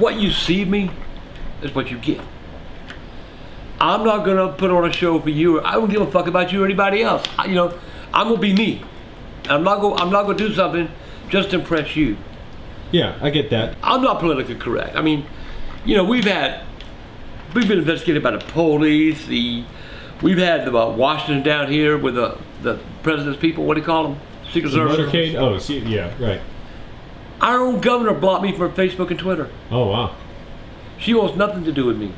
what you see me is what you get. I'm not gonna put on a show for you. I don't give a fuck about you or anybody else. I'm gonna be me. I'm not gonna do something just to impress you. Yeah, I get that. I'm not politically correct. I mean, we've been investigated by the police. We've had Washington down here with the president's people. What do you call them? Secret Service. Motorcade. Oh, see, yeah, right. Our own governor blocked me from Facebook and Twitter. Oh wow. She wants nothing to do with me.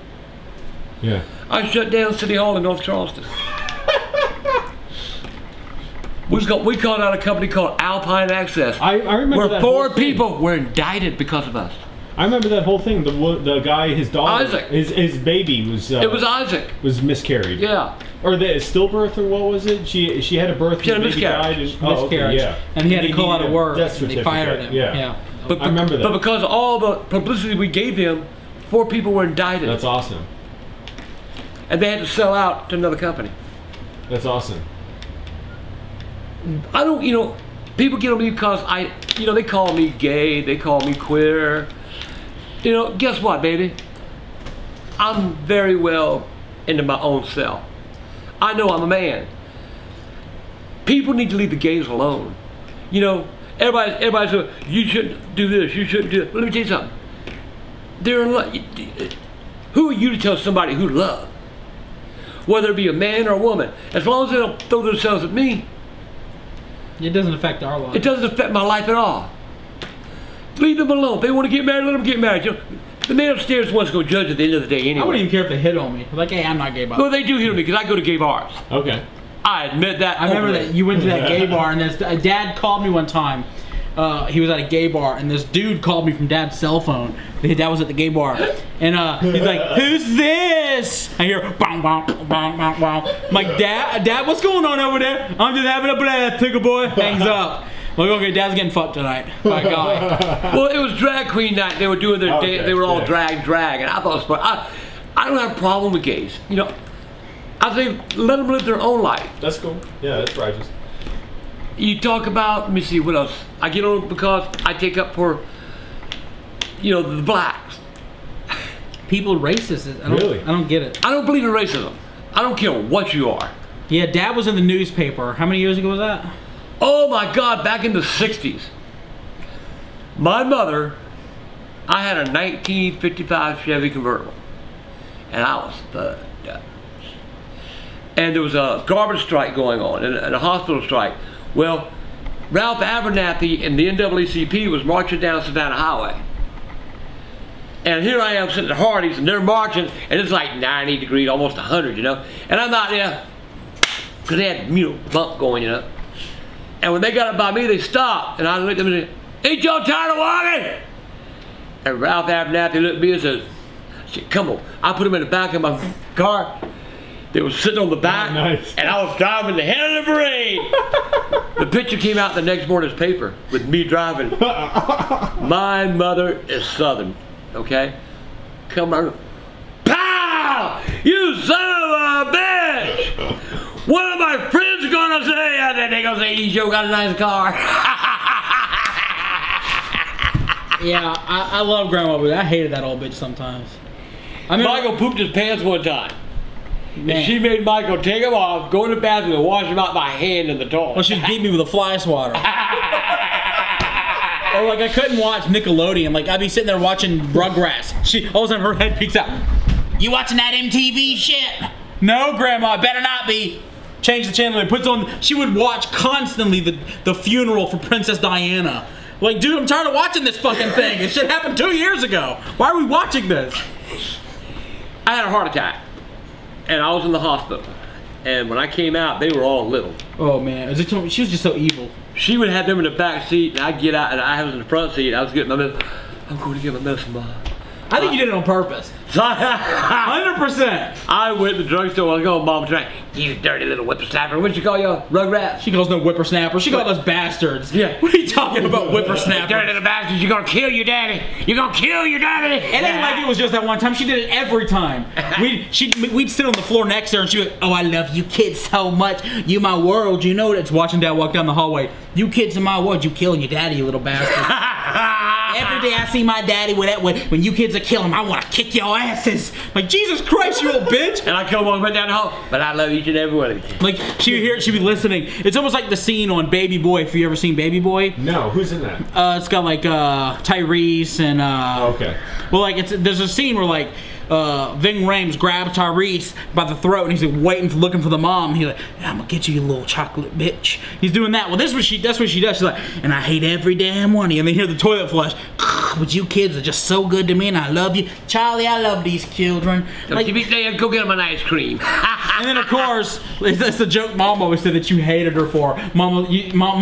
Yeah. I shut down City Hall in North Charleston. We called out a company called Alpine Access. I remember where that 4 people were indicted because of us. I remember that whole thing. The guy, his daughter, Isaac. his baby was. It was Isaac. Was miscarried. Yeah. Or the stillbirth, or what was it? She had a birth. She had a miscarriage. Miscarriage. Okay, yeah. And he had to call out of work. Death and they fired him. Yeah. But I remember that. But because of all the publicity we gave him, 4 people were indicted. That's awesome. And they had to sell out to another company. That's awesome. I don't, people get on me because they call me gay, they call me queer. Guess what, baby? I'm very well into my own self. I know I'm a man. People need to leave the gays alone. Everybody's saying, you shouldn't do this, you shouldn't do it. Let me tell you something. Who are you to tell somebody who to love? Whether it be a man or a woman. As long as they don't throw themselves at me, it doesn't affect our life. it doesn't affect my life at all. Leave them alone. If they want to get married, let them get married. The man upstairs wants to go judge at the end of the day anyway. I wouldn't even care if they hit on me. Like, hey, I'm not gay bar. Well, they do hit on me because I go to gay bars. Okay. I admit that. I remember that you went to that gay bar, and Dad called me one time. He was at a gay bar, and this dude called me from Dad's cell phone. Dad was at the gay bar, and he's like, "Who's this?" I hear, "Bong bong bong bong bong." I'm like, Dad, what's going on over there? I'm just having a blast, pickle boy. Hangs up. Like, okay, Dad's getting fucked tonight by a guy. Well, it was drag queen night. They were doing their day. They were all drag, and I thought it was fun. I don't have a problem with gays. I think let them live their own life. That's cool. Yeah, that's righteous. You talk about, let me see, what else? I get on because I take up for, the blacks. People racist. Really? I don't get it. I don't believe in racism. I don't care what you are. Yeah, Dad was in the newspaper. How many years ago was that? Oh my God, back in the 60s. My mother, I had a 1955 Chevy convertible. And I was fucked up. And there was a garbage strike going on and a hospital strike. Well, Ralph Abernathy and the NAACP was marching down Savannah Highway. And here I am sitting at Hardee's and they're marching and it's like 90 degrees, almost 100, And I'm out there, because they had, bump going, And when they got up by me, they stopped. And I looked at them and said, "Ain't y'all tired of walking?" And Ralph Abernathy looked at me and said, "Come on." I put him in the back of my car. They were sitting on the back, and I was driving the head of the parade. The picture came out in the next morning's paper with me driving. My mother is Southern, okay? Come on. Pow! You son of a bitch! What are my friends gonna say? I said, they're gonna say, "Joe got a nice car." Yeah, I love Grandma, but I hated that old bitch sometimes. Michael pooped his pants one time. Man. And she made Michael take them off, go in the bathroom, and wash them out by hand in the toilet. Well, she beat me with a fly swatter. Or like I couldn't watch Nickelodeon. Like I'd be sitting there watching Rugrats. All of a sudden her head peeks out. "You watching that MTV shit?" "No, Grandma, better not be." Change the channel and puts on. She would watch constantly the funeral for Princess Diana. Like, dude, I'm tired of watching this fucking thing. This shit happened 2 years ago. Why are we watching this? I had a heart attack. And I was in the hospital. And when I came out, they were all little. Oh man, she was just so evil. She would have them in the back seat, and I'd get out, and I was in the front seat. I was getting my medicine. "I'm going to get my medicine, Mom." I think you did it on purpose. 100%. I went to the drugstore. I was going, "Mom, trying, you dirty little whippersnapper." What'd you call y'all? Rugrats? She calls no whippersnapper. She called us bastards. Yeah. What are you talking about, whippersnapper? Dirty little bastards, you're gonna kill your daddy. You're gonna kill your daddy. It ain't like it was just that one time. She did it every time. We'd sit on the floor next to her and she'd be like, "Oh, I love you kids so much. You my world. You know that's watching Dad walk down the hallway. You kids in my world. You killing your daddy, you little bastard." every day I see my daddy when you kids are killing him, I want to kick your asses. Like, Jesus Christ, you little bitch. And I come walking down the hall, but I love each and every one of you. Like, she'd be listening. It's almost like the scene on Baby Boy. If you ever seen Baby Boy? No, who's in that? It's got like Tyrese and Okay. well, like there's a scene where like Ving Rhames grabs Tyrese by the throat and he's like looking for the mom. He's like, I'm gonna get you, you little chocolate bitch. He's doing that. Well, that's what she does. She's like, and I hate every damn one of you. And then hear the toilet flush. But you kids are just so good to me, and I love you, Charlie. I love these children. Like, go get them an ice cream. And then of course, it's the joke Mom always said that you hated her for. My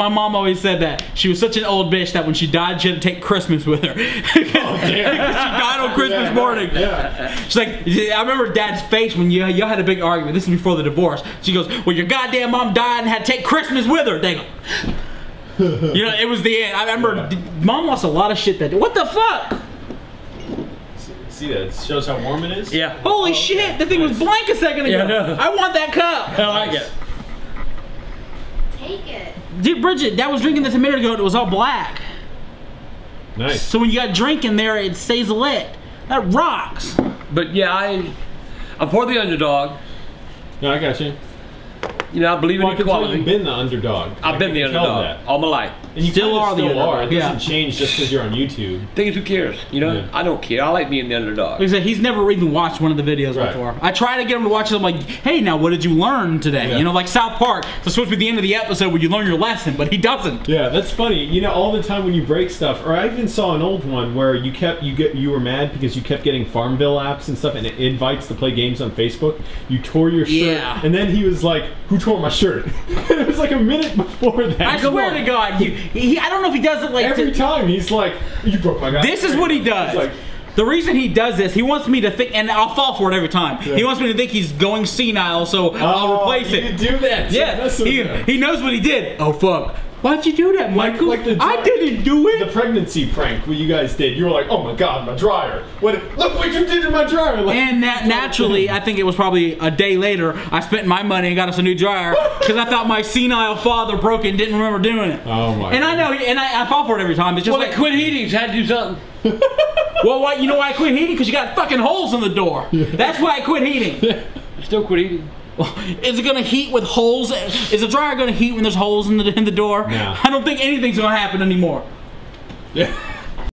mom always said that she was such an old bitch that when she died, she had to take Christmas with her. Oh, damn. She died on Christmas morning. Yeah. She's like, I remember Dad's face when y'all had a big argument. This is before the divorce. She goes, well, your goddamn mom died and had to take Christmas with her. They go, you know, it was the end. I remember Mom lost a lot of shit that day. What the fuck? See that? It shows how warm it is? Yeah. Holy shit, the thing was blank a second ago. Yeah, I know. I want that cup. I like it. Take it. Dude, Bridget, Dad was drinking this a minute ago and it was all black. Nice. So when you got drink in there, it stays lit. That rocks. But yeah, I'm for the underdog. No, I got you. You know, I believe in Well, I can tell equality. you've been the underdog. I've been the I can tell underdog that. all my life. And you Still kinda are the underdog, It yeah. doesn't change just because you're on YouTube. Thing is, who cares? You know, Yeah. I don't care. I like being the underdog. Like I said, he's never even watched one of the videos Right. before. I try to get him to watch it. I'm like, hey, now what did you learn today? Yeah. You know, like South Park. It's supposed to be the end of the episode where you learn your lesson, but he doesn't. Yeah, that's funny. You know, all the time when you break stuff, or I even saw an old one where you were mad because you kept getting Farmville apps and stuff, and it invites to play games on Facebook. You tore your shirt, Yeah. and then he was like, "Who tore my shirt?" It was like a minute before that. I swear to God, I don't know if he does it like Every time he's like, "You broke my guy." This is what he does. It's like, The reason he does this, he wants me to think, and I'll fall for it every time. Yeah. He wants me to think he's going senile, so I'll replace you it. do that. Yeah, That's what he knows what he did. Oh fuck! Why'd you do that, Michael? like the I didn't do the it. pregnancy prank what you guys did. You were like, "Oh my god, my dryer! Look what you did to my dryer!" Like, And naturally, I think it was probably a day later, I spent my money and got us a new dryer because I thought my senile father broke it and didn't remember doing it. Oh my! And I know, and I fall for it every time. It's just Well, like, quit heating. Had to do something. well, why? You know why I quit heating? Because you got fucking holes in the door. That's why I quit heating. Still quit eating. Is it gonna heat with holes? Is the dryer gonna heat when there's holes in the door? No. I don't think anything's gonna happen anymore. Yeah.